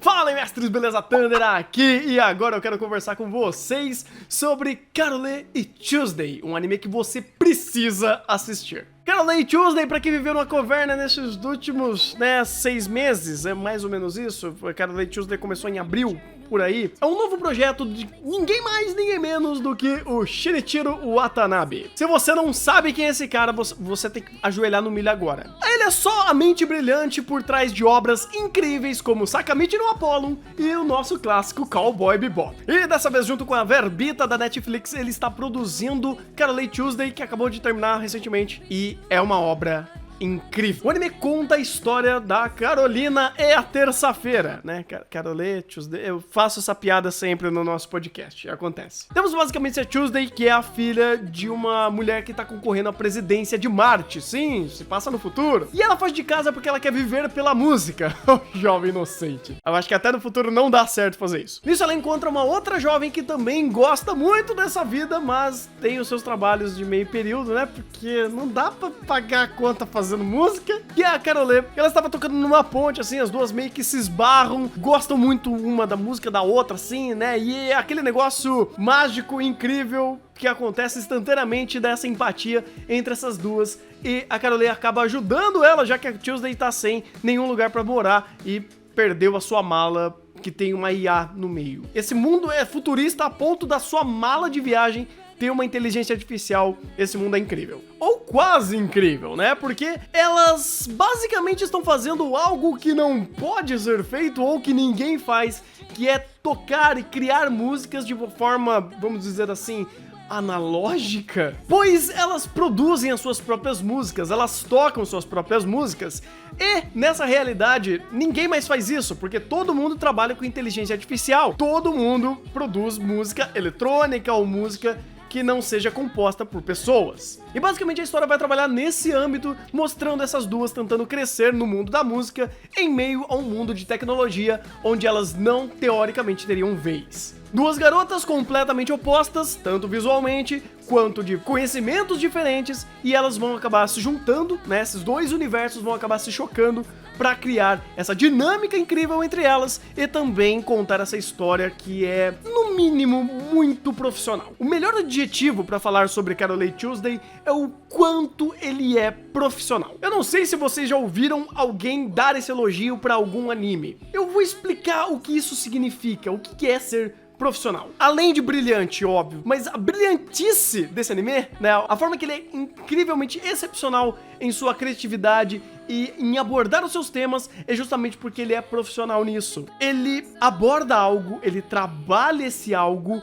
Fala aí, mestres, beleza? Thunder aqui, e agora eu quero conversar com vocês sobre Carole e Tuesday, um anime que você precisa assistir. Carole e Tuesday, pra quem viveu numa caverna nesses últimos, 6 meses, é mais ou menos isso. Carole e Tuesday começou em abril, por aí. É um novo projeto de ninguém mais, ninguém menos do que o Shinichiro Watanabe. Se você não sabe quem é esse cara, você tem que ajoelhar no milho agora. Ele é só a mente brilhante por trás de obras incríveis como Sakamichi no Apollon e o nosso clássico Cowboy Bebop. E dessa vez, junto com a verbita da Netflix, ele está produzindo Carole e Tuesday, que acabou de terminar recentemente, e é uma obra incrível. O anime conta a história da Carolina e a terça-feira, né? Carole, Tuesday, eu faço essa piada sempre no nosso podcast, acontece. Temos basicamente a Tuesday, que é a filha de uma mulher que tá concorrendo à presidência de Marte, sim, se passa no futuro. E ela foge de casa porque ela quer viver pela música, o jovem inocente. Eu acho que até no futuro não dá certo fazer isso. Nisso ela encontra uma outra jovem que também gosta muito dessa vida, mas tem os seus trabalhos de meio período, né? Porque não dá pra pagar a conta fazendo música. E a Carole, ela estava tocando numa ponte, assim, as duas meio que se esbarram, gostam muito uma da música da outra, assim, né? E é aquele negócio mágico, incrível, que acontece instantaneamente dessa empatia entre essas duas. E a Carole acaba ajudando ela, já que a Tuesday tá sem nenhum lugar pra morar e perdeu a sua mala, que tem uma IA no meio. Esse mundo é futurista a ponto da sua mala de viagem ter uma inteligência artificial. Esse mundo é incrível. Ou quase incrível, né? Porque elas basicamente estão fazendo algo que não pode ser feito ou que ninguém faz, que é tocar e criar músicas de uma forma, vamos dizer assim, analógica, pois elas produzem as suas próprias músicas, elas tocam suas próprias músicas, e nessa realidade ninguém mais faz isso, porque todo mundo trabalha com inteligência artificial, todo mundo produz música eletrônica ou música que não seja composta por pessoas. E basicamente a história vai trabalhar nesse âmbito, mostrando essas duas tentando crescer no mundo da música em meio a um mundo de tecnologia onde elas não teoricamente teriam vez. Duas garotas completamente opostas, tanto visualmente quanto de conhecimentos diferentes, e elas vão acabar se juntando, né? Esses dois universos vão acabar se chocando para criar essa dinâmica incrível entre elas e também contar essa história que é, no mínimo, muito profissional. O melhor adjetivo para falar sobre Carole e Tuesday é o quanto ele é profissional. Eu não sei se vocês já ouviram alguém dar esse elogio para algum anime. Eu vou explicar o que isso significa, o que é ser profissional. Além de brilhante, óbvio, mas a brilhantice desse anime, né, a forma que ele é incrivelmente excepcional em sua criatividade e em abordar os seus temas é justamente porque ele é profissional nisso. Ele aborda algo, ele trabalha esse algo,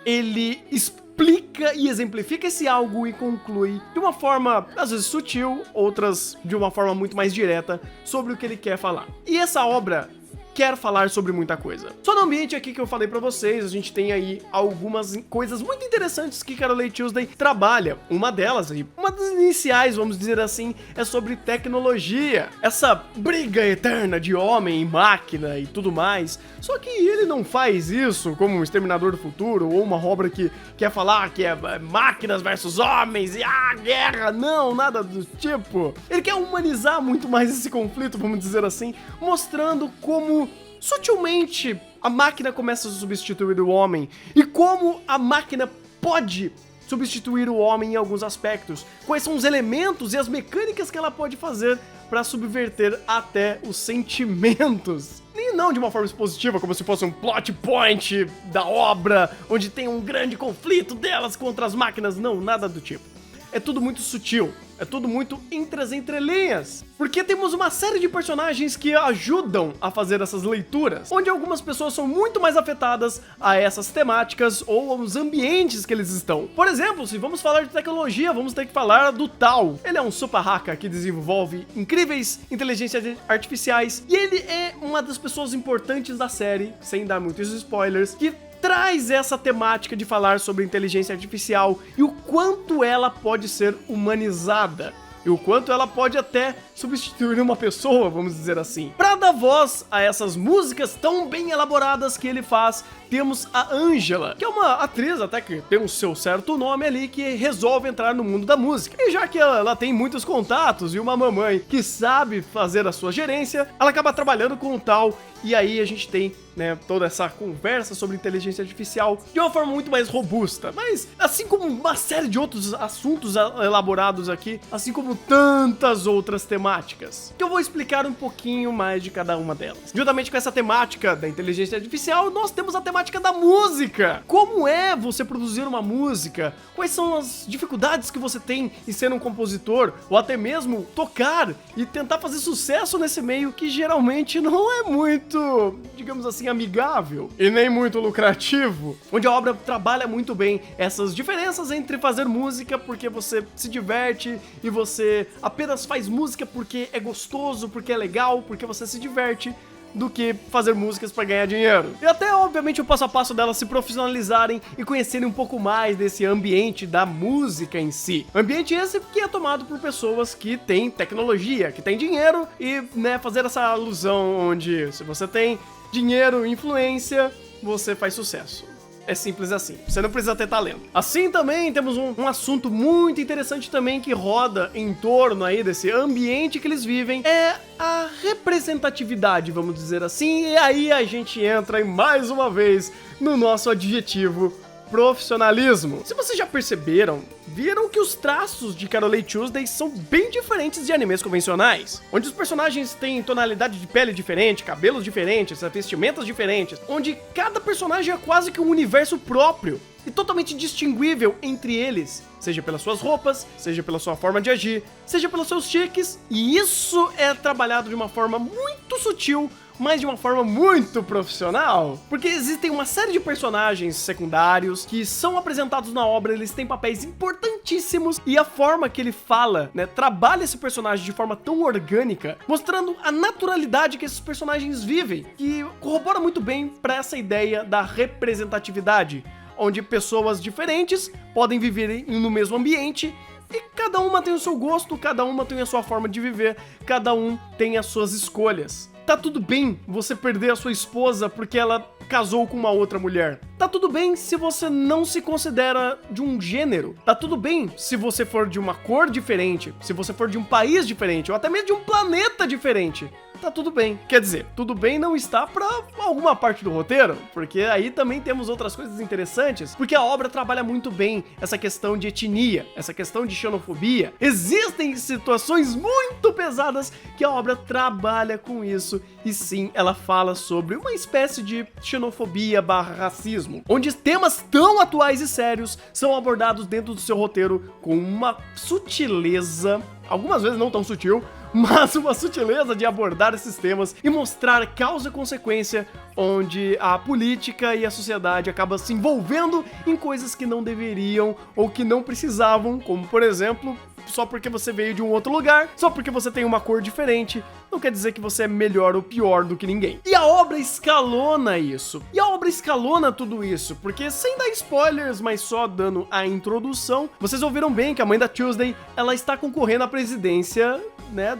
ele explica e exemplifica esse algo e conclui de uma forma, às vezes sutil, outras de uma forma muito mais direta sobre o que ele quer falar. E essa obra quer falar sobre muita coisa. Só no ambiente aqui que eu falei pra vocês, a gente tem aí algumas coisas muito interessantes que Carole e Tuesday trabalha. Uma delas, aí, uma das iniciais, vamos dizer assim, é sobre tecnologia. Essa briga eterna de homem e máquina e tudo mais. Só que ele não faz isso como um Exterminador do Futuro ou uma obra que quer falar que é máquinas versus homens e guerra. Não, nada do tipo. Ele quer humanizar muito mais esse conflito, vamos dizer assim, mostrando como sutilmente a máquina começa a substituir o homem e como a máquina pode substituir o homem em alguns aspectos. Quais são os elementos e as mecânicas que ela pode fazer para subverter até os sentimentos. E não de uma forma expositiva, como se fosse um plot point da obra, onde tem um grande conflito delas contra as máquinas. Não, nada do tipo. É tudo muito sutil, é tudo muito entre as entrelinhas, porque temos uma série de personagens que ajudam a fazer essas leituras, onde algumas pessoas são muito mais afetadas a essas temáticas ou aos ambientes que eles estão. Por exemplo, se vamos falar de tecnologia, vamos ter que falar do Tao. Ele é um super hacker que desenvolve incríveis inteligências artificiais e ele é uma das pessoas importantes da série, sem dar muitos spoilers, que traz essa temática de falar sobre inteligência artificial e o quanto ela pode ser humanizada. E o quanto ela pode até substituir uma pessoa, vamos dizer assim. Pra dar voz a essas músicas tão bem elaboradas que ele faz, temos a Angela, que é uma atriz até que tem o seu certo nome ali, que resolve entrar no mundo da música. E já que ela tem muitos contatos e uma mamãe que sabe fazer a sua gerência, ela acaba trabalhando com o tal, e aí a gente tem, né, toda essa conversa sobre inteligência artificial de uma forma muito mais robusta. Mas, assim como uma série de outros assuntos elaborados aqui, assim como tantas outras temáticas, que eu vou explicar um pouquinho mais de cada uma delas. Juntamente com essa temática da inteligência artificial, nós temos a temática da música. Como é você produzir uma música? Quais são as dificuldades que você tem em ser um compositor? Ou até mesmo tocar e tentar fazer sucesso nesse meio que geralmente não é muito, digamos assim, amigável e nem muito lucrativo, onde a obra trabalha muito bem essas diferenças entre fazer música porque você se diverte e você apenas faz música porque é gostoso, porque é legal, porque você se diverte, do que fazer músicas para ganhar dinheiro. E até, obviamente, o passo a passo delas se profissionalizarem e conhecerem um pouco mais desse ambiente da música em si. Ambiente esse que é tomado por pessoas que têm tecnologia, que têm dinheiro e, né, fazer essa alusão onde se você tem dinheiro, influência, você faz sucesso. É simples assim, você não precisa ter talento. Assim também temos um assunto muito interessante também que roda em torno aí desse ambiente que eles vivem, é a representatividade, vamos dizer assim, e aí a gente entra mais uma vez no nosso adjetivo profissionalismo. Se vocês já perceberam, viram que os traços de Carole Tuesday são bem diferentes de animes convencionais, onde os personagens têm tonalidade de pele diferente, cabelos diferentes, vestimentas diferentes, onde cada personagem é quase que um universo próprio e totalmente distinguível entre eles, seja pelas suas roupas, seja pela sua forma de agir, seja pelos seus tiques, e isso é trabalhado de uma forma muito sutil, mas de uma forma muito profissional, porque existem uma série de personagens secundários que são apresentados na obra, eles têm papéis importantíssimos, e a forma que ele fala, né, trabalha esse personagem de forma tão orgânica, mostrando a naturalidade que esses personagens vivem, que corrobora muito bem para essa ideia da representatividade, onde pessoas diferentes podem viver no mesmo ambiente, e cada uma tem o seu gosto, cada uma tem a sua forma de viver, cada um tem as suas escolhas. Tá tudo bem você perder a sua esposa porque ela casou com uma outra mulher. Tá tudo bem se você não se considera de um gênero. Tá tudo bem se você for de uma cor diferente, se você for de um país diferente, ou até mesmo de um planeta diferente. Tá tudo bem. Quer dizer, tudo bem não está pra alguma parte do roteiro, porque aí também temos outras coisas interessantes, porque a obra trabalha muito bem essa questão de etnia, essa questão de xenofobia. Existem situações muito pesadas que a obra trabalha com isso, e sim, ela fala sobre uma espécie de xenofobia barra racismo, onde temas tão atuais e sérios são abordados dentro do seu roteiro com uma sutileza, algumas vezes não tão sutil, mas uma sutileza de abordar esses temas e mostrar causa e consequência, onde a política e a sociedade acabam se envolvendo em coisas que não deveriam ou que não precisavam, como por exemplo, só porque você veio de um outro lugar, só porque você tem uma cor diferente, não quer dizer que você é melhor ou pior do que ninguém. E a obra escalona isso. E a obra escalona tudo isso, porque sem dar spoilers, mas só dando a introdução, vocês ouviram bem que a mãe da Tuesday, ela está concorrendo à presidência, né,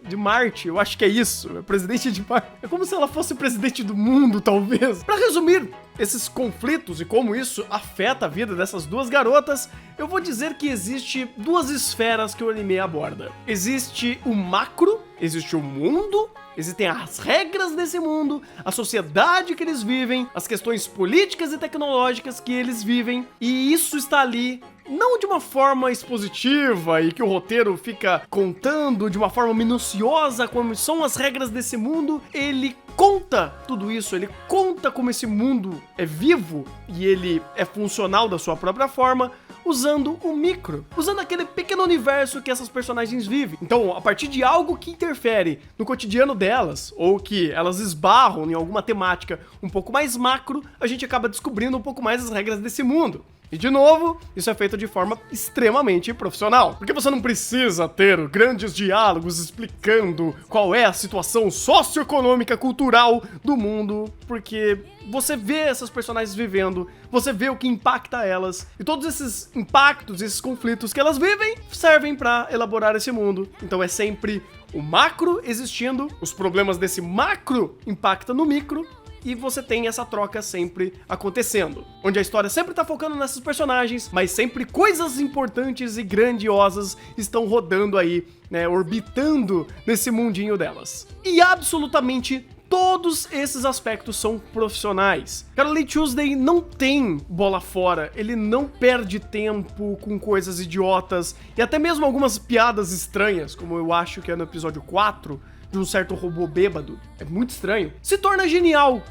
de Marte, eu acho que é isso, é presidente de Marte. É como se ela fosse presidente do mundo, talvez. Pra resumir esses conflitos e como isso afeta a vida dessas duas garotas, eu vou dizer que existe duas esferas que o anime aborda. Existe o macro, existe o mundo, existem as regras desse mundo, a sociedade que eles vivem, as questões políticas e tecnológicas que eles vivem, e isso está ali não de uma forma expositiva e que o roteiro fica contando de uma forma minuciosa como são as regras desse mundo, ele conta tudo isso, ele conta como esse mundo é vivo e ele é funcional da sua própria forma, usando o micro, usando aquele pequeno universo que essas personagens vivem. Então, a partir de algo que interfere no cotidiano delas, ou que elas esbarram em alguma temática um pouco mais macro, a gente acaba descobrindo um pouco mais as regras desse mundo. E de novo, isso é feito de forma extremamente profissional, porque você não precisa ter grandes diálogos explicando qual é a situação socioeconômica, cultural do mundo, porque você vê essas personagens vivendo, você vê o que impacta elas, e todos esses impactos, esses conflitos que elas vivem, servem para elaborar esse mundo. Então é sempre o macro existindo, os problemas desse macro impactam no micro, e você tem essa troca sempre acontecendo, onde a história sempre tá focando nesses personagens, mas sempre coisas importantes e grandiosas estão rodando aí, né, orbitando nesse mundinho delas. E absolutamente todos esses aspectos são profissionais. Carole Tuesday não tem bola fora, ele não perde tempo com coisas idiotas e até mesmo algumas piadas estranhas, como eu acho que é no episódio 4, de um certo robô bêbado. É muito estranho. Se torna genial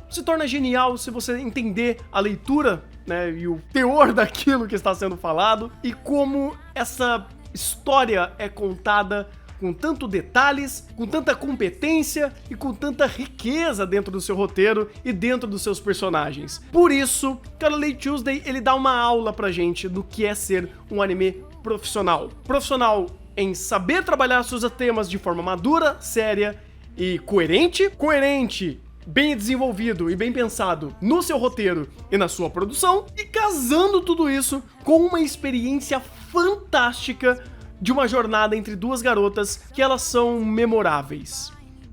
se você entender a leitura, né, e o teor daquilo que está sendo falado e como essa história é contada com tanto detalhes, com tanta competência e com tanta riqueza dentro do seu roteiro e dentro dos seus personagens. Por isso, Carole Tuesday, ele dá uma aula pra gente do que é ser um anime profissional. Profissional em saber trabalhar seus temas de forma madura, séria e coerente. Coerente, bem desenvolvido e bem pensado no seu roteiro e na sua produção. E casando tudo isso com uma experiência fantástica de uma jornada entre duas garotas que elas são memoráveis.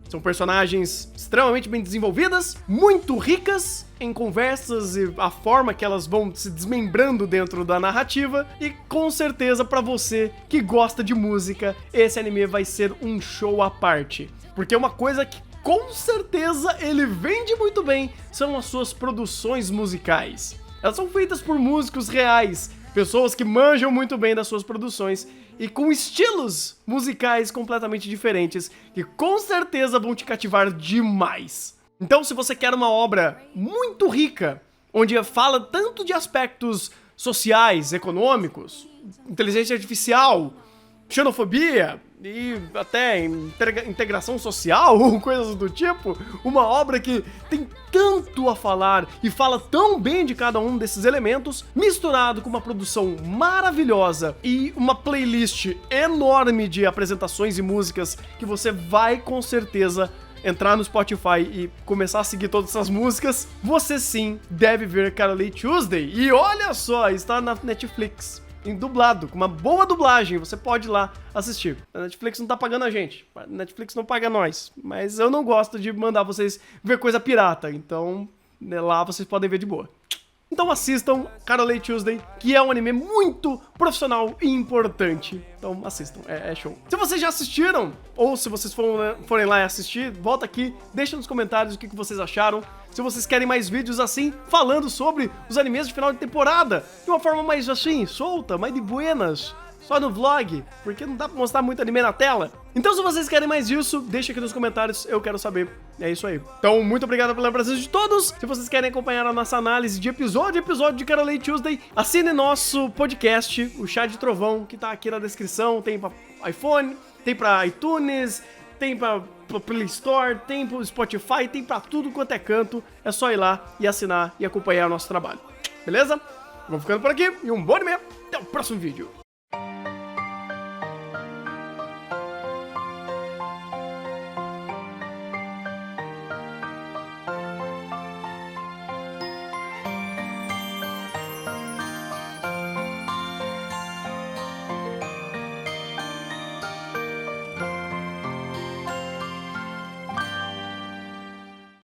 São personagens extremamente bem desenvolvidas, muito ricas em conversas e a forma que elas vão se desmembrando dentro da narrativa. E com certeza pra você que gosta de música, esse anime vai ser um show à parte. Porque uma coisa que com certeza ele vende muito bem são as suas produções musicais. Elas são feitas por músicos reais, pessoas que manjam muito bem das suas produções e com estilos musicais completamente diferentes, que com certeza vão te cativar demais. Então, se você quer uma obra muito rica, onde fala tanto de aspectos sociais, econômicos, inteligência artificial, xenofobia e até integração social ou coisas do tipo, uma obra que tem tanto a falar e fala tão bem de cada um desses elementos, misturado com uma produção maravilhosa e uma playlist enorme de apresentações e músicas que você vai com certeza entrar no Spotify e começar a seguir todas essas músicas, você sim deve ver Carole Tuesday. E olha só, está na Netflix, em dublado, com uma boa dublagem, você pode ir lá assistir. A Netflix não tá pagando a gente, a Netflix não paga nós, mas eu não gosto de mandar vocês ver coisa pirata, então né, lá vocês podem ver de boa. Então assistam Carole Tuesday, que é um anime muito profissional e importante. Então assistam, é show. Se vocês já assistiram, ou se vocês forem lá e assistir, volta aqui, deixa nos comentários o que vocês acharam. Se vocês querem mais vídeos assim, falando sobre os animes de final de temporada, de uma forma mais assim, solta, mais de buenas, só no vlog, porque não dá pra mostrar muito anime na tela. Então se vocês querem mais disso, deixa aqui nos comentários, eu quero saber. É isso aí. Então, muito obrigado pela presença de todos. Se vocês querem acompanhar a nossa análise de episódio de Carole Tuesday, assine nosso podcast, o Chá de Trovão, que tá aqui na descrição. Tem pra iPhone, tem pra iTunes, tem pra Play Store, tem pro Spotify, tem pra tudo quanto é canto. É só ir lá e assinar e acompanhar o nosso trabalho. Beleza? Vamos ficando por aqui e um bom anime. Até o próximo vídeo.